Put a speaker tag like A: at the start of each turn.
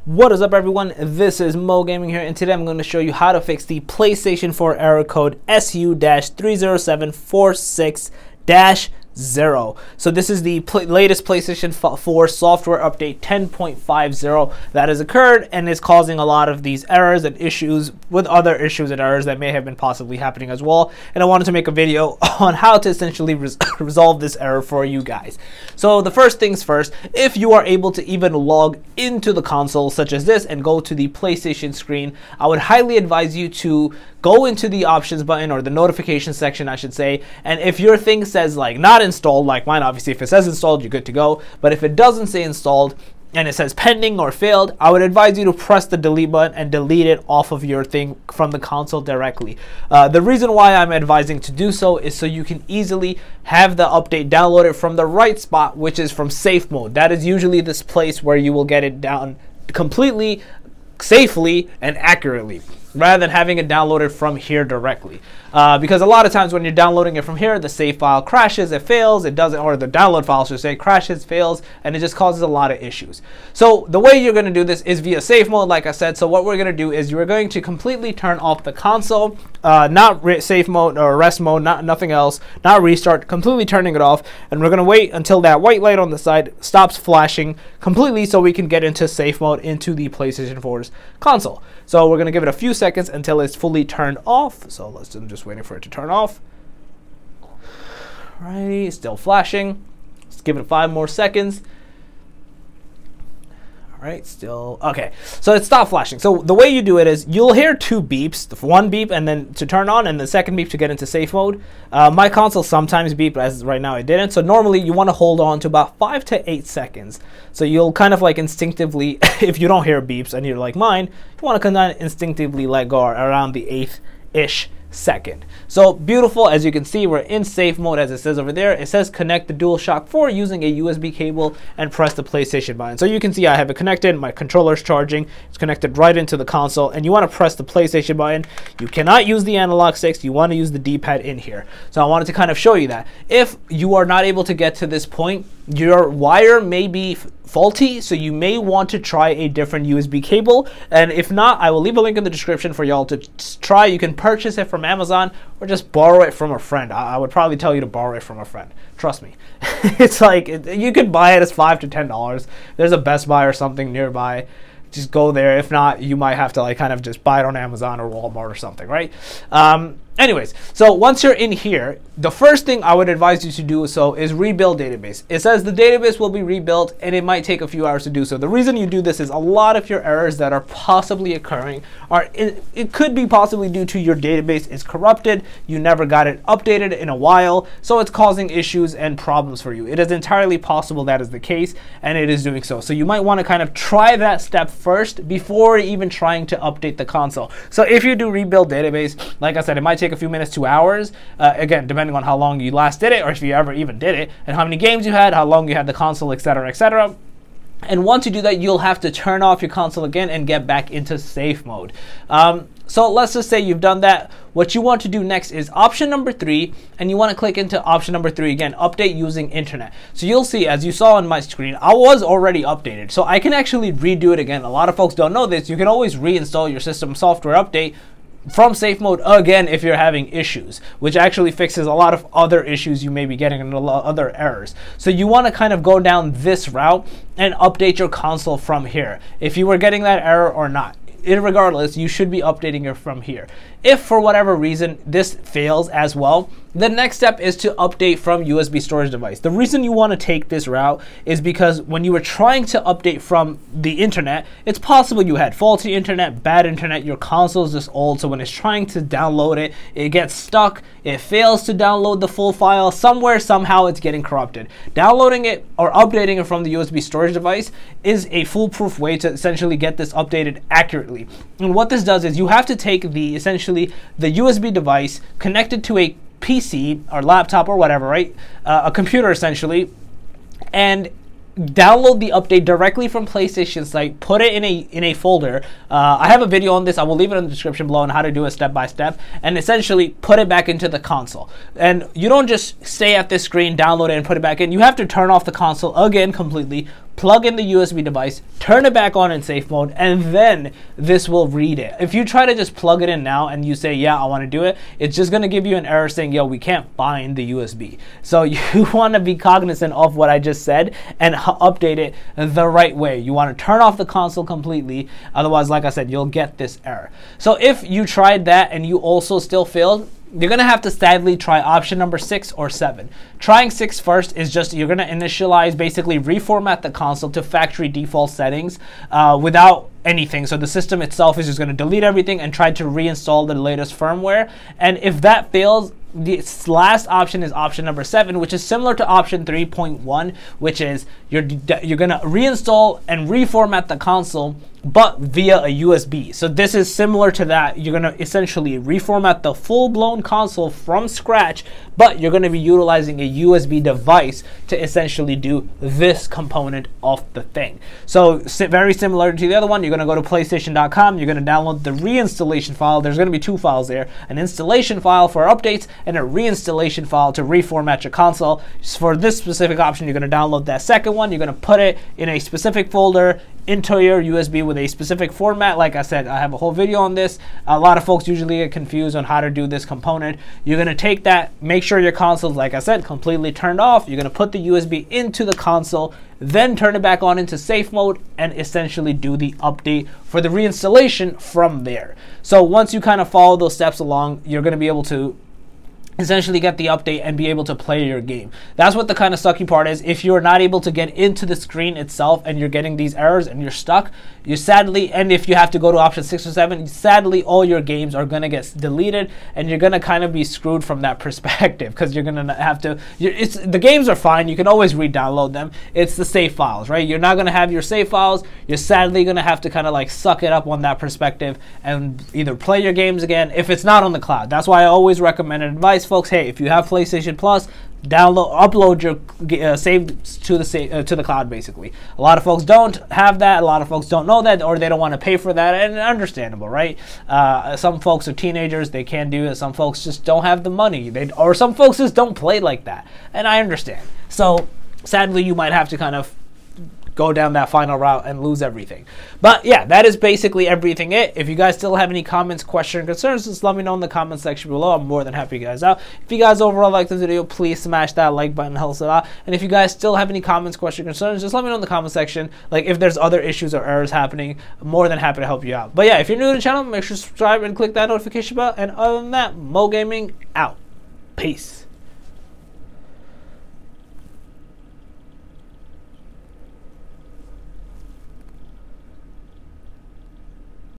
A: What is up, everyone? This is Mo Gaming here, and today I'm going to show you how to fix the PlayStation 4 error code SU-30746-0. So this is the latest PlayStation 4 software update 10.50 that has occurred and is causing a lot of these errors and issues with other issues and errors that may have been possibly happening as well. And I wanted to make a video on how to essentially resolve this error for you guys. So the first things first, if you are able to even log into the console such as this and go to the PlayStation screen, I would highly advise you to go into the options button, or the notification section I should say, and if your thing says like not installed, like mine, obviously if it says installed you're good to go, but if it doesn't say installed and it says pending or failed, I would advise you to press the delete button and delete it off of your thing from the console directly. The reason why I'm advising to do so is so you can easily have the update downloaded from the right spot, which is from safe mode. That is usually this place where you will get it down completely, safely, and accurately, rather than having it downloaded from here directly. Because a lot of times when you're downloading it from here, the save file crashes, it fails, it doesn't, or the download file should say crashes, fails, and it just causes a lot of issues. So the way you're going to do this is via safe mode, like I said. So what we're going to do is you're going to completely turn off the console, not safe mode or rest mode, nothing else, not restart, completely turning it off, and we're going to wait until that white light on the side stops flashing completely so we can get into safe mode into the PlayStation 4's console. So we're going to give it a few seconds until it's fully turned off. So I'm just waiting for it to turn off. Alrighty, still flashing. Let's give it 5 more seconds. Alright, still okay. So it stopped flashing. So the way you do it is you'll hear 2 beeps, one beep and then to turn on, and the second beep to get into safe mode. My console sometimes beep, but as right now it didn't. So normally you want to hold on to about 5 to 8 seconds. So you'll kind of like instinctively, if you don't hear beeps and you're like mine, you want to kind of instinctively let go around the 8th-ish second. So beautiful. As you can see, we're in safe mode as it says over there. It says connect the DualShock 4 using a USB cable and press the PlayStation button. So you can see I have it connected, my controller's charging, it's connected right into the console, and you want to press the PlayStation button. You cannot use the analog sticks, you want to use the D-pad in here. So I wanted to kind of show you that. If you are not able to get to this point, your wire may be faulty, so you may want to try a different USB cable, and if not, I will leave a link in the description for y'all to try. You can purchase it from Amazon or just borrow it from a friend. I would probably tell you to borrow it from a friend, trust me. It's like you could buy it as $5 to $10. There's a Best Buy or something nearby, just go there. If not, you might have to like kind of just buy it on Amazon or Walmart or something, right? Anyways, so once you're in here, the first thing I would advise you to do so is rebuild database. It says the database will be rebuilt and it might take a few hours to do so. The reason you do this is a lot of your errors that are possibly occurring are, it could be possibly due to your database is corrupted, you never got it updated in a while, so it's causing issues and problems for you. It is entirely possible that is the case, and it is doing so. So you might want to kind of try that step first before even trying to update the console. So if you do rebuild database, like I said, it might take a few minutes to hours, again, depending on how long you last did it, or if you ever even did it, and how many games you had, how long you had the console, etc., etc. And once you do that, you'll have to turn off your console again and get back into safe mode. So let's just say you've done that. What you want to do next is option number 3, and you want to click into option number 3 again, update using internet. So you'll see, as you saw on my screen, I was already updated, so I can actually redo it again. A lot of folks don't know this. You can always reinstall your system software update from safe mode again if you're having issues, which actually fixes a lot of other issues you may be getting and a lot of other errors. So you want to kind of go down this route and update your console from here if you were getting that error or not. Irregardless, you should be updating it from here. If for whatever reason this fails as well, the next step is to update from USB storage device. The reason you want to take this route is because when you were trying to update from the internet, it's possible you had faulty internet, bad internet, your console is just old, so when it's trying to download it, it gets stuck, it fails to download the full file, somewhere, somehow it's getting corrupted. Downloading it or updating it from the USB storage device is a foolproof way to essentially get this updated accurately. And what this does is you have to take the essentially the USB device connected to a PC or laptop or whatever, right? A computer essentially, and download the update directly from PlayStation site, put it in a folder. I have a video on this. I will leave it in the description below on how to do it step by step, and essentially put it back into the console. And you don't just stay at this screen, download it, and put it back in. You have to turn off the console again completely, plug in the USB device, turn it back on in safe mode, and then this will read it. If you try to just plug it in now and you say, yeah, I want to do it, it's just going to give you an error saying, yo, we can't find the USB. So you want to be cognizant of what I just said and update it the right way. You want to turn off the console completely. Otherwise, like I said, you'll get this error. So if you tried that and you also still failed, you're going to have to sadly try option number 6 or 7. Trying 6 first is just you're going to initialize, basically reformat the console to factory default settings without anything. So the system itself is just going to delete everything and try to reinstall the latest firmware. And if that fails, the last option is option number 7, which is similar to option 3.1, which is you're going to reinstall and reformat the console, but via a USB. So this is similar to that. You're going to essentially reformat the full-blown console from scratch, but you're going to be utilizing a USB device to essentially do this component of the thing. So very similar to the other one, you're going to go to PlayStation.com, you're going to download the reinstallation file. There's going to be 2 files there, an installation file for updates and a reinstallation file to reformat your console. For this specific option, you're going to download that second one, you're going to put it in a specific folder into your USB with a specific format. Like I said, I have a whole video on this. A lot of folks usually get confused on how to do this component. You're going to take that, make sure your console is, like I said, completely turned off. You're going to put the USB into the console, then turn it back on into safe mode and essentially do the update for the reinstallation from there. So once you kind of follow those steps along, you're going to be able to essentially get the update and be able to play your game. That's what the kind of sucky part is. If you're not able to get into the screen itself and you're getting these errors and you're stuck, you sadly, and if you have to go to option 6 or 7, sadly all your games are going to get deleted and you're going to kind of be screwed from that perspective, because you're going to have to, the games are fine, you can always re-download them. It's the save files, right? You're not going to have your save files. You're sadly going to have to kind of like suck it up on that perspective and either play your games again if it's not on the cloud. That's why I always recommend and advise folks, hey, if you have PlayStation Plus, upload your save to the cloud. Basically, a lot of folks don't have that. A lot of folks don't know that, or they don't want to pay for that, and understandable, right? Some folks are teenagers, they can't do it. Some folks just don't have the money, or some folks just don't play like that, and I understand. So sadly, you might have to kind of go down that final route and lose everything. But yeah, that is basically everything. If you guys still have any comments, questions, or concerns, just let me know in the comment section below. I'm more than happy to guys out. If you guys overall like this video, please smash that like button, helps it out. And if you guys still have any comments, questions, or concerns, just let me know in the comment section. Like if there's other issues or errors happening, I'm more than happy to help you out. But yeah, if you're new to the channel, make sure to subscribe and click that notification bell. And other than that, Mo Gaming out. Peace.